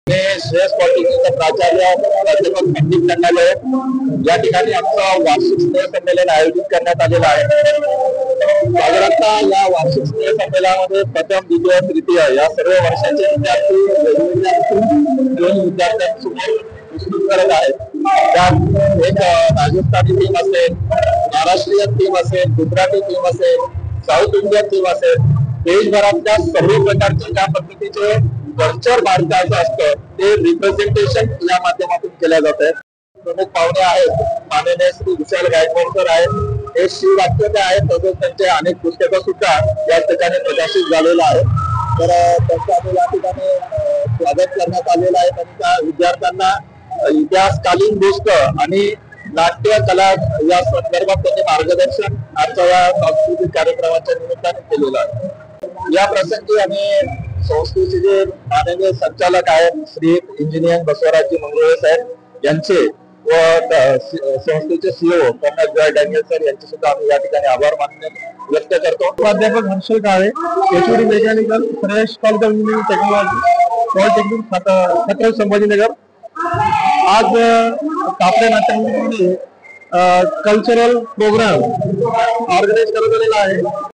श्रेयस पॉलिटेक्निकचा प्राचार्य प्राध्यापक संदीप टंगाले या ठिकाणी आमचं वार्षिक स्नेह संमेलन आयोजित करण्यात आलेलं आहे। साधारणतः या वार्षिक स्नेह संमेलनामध्ये प्रथम द्वितीय तृतीय या सर्व वर्षाचे विद्यार्थी वेगवेगळ्या विद्यार्थ्यांसमोर प्रस्तुत करत आहेत। त्यात एक राजस्थानी टीम असेल, महाराष्ट्रीयन टीम असेल, गुजराती टीम असेल, साऊथ इंडियन टीम असेल, देशभरातल्या सर्व प्रकारचे ज्या पद्धतीचे कल्चर भारताचं असतं ते रिप्रेझेंटेशन या माध्यमातून केल्या जात आहे। प्रमुख पाहुणे आहेत माननीय श्री विशाल गायकवाड आहेत, हे श्री वाक्य आहेत, तसंच त्यांचे अनेक पुस्तकं सुद्धा या ठिकाणी प्रकाशित झालेलं आहे। तर त्यांचं या ठिकाणी स्वागत करण्यात आलेलं आहे आणि त्या विद्यार्थ्यांना इतिहासकालीन गोष्ट आणि नाट्य कला या संदर्भात त्यांनी मार्गदर्शन आजच्या या सांस्कृतिक कार्यक्रमाच्या निमित्ताने केलेलं आहे। या प्रसंगी आम्ही संस्थेचे जे माननीय संचालक आहेत श्री इंजिनियर बसवराजजी मंगरुळे साहेब यांचे व संस्थेचे CEO colonel Joy Daniel sir यांचे सुद्धा आम्ही या ठिकाणी आभार व्यक्त करतो। प्राध्यापक Harshal Kale, HOD mechanical, Shreyas college of engineering technology, polytechnic Chhatrapati Sambhajinagar. आज कापरे नाट्यमंदिरमध्ये कल्चरल प्रोग्राम ऑर्गनाइज करण्यात आलेला आहे।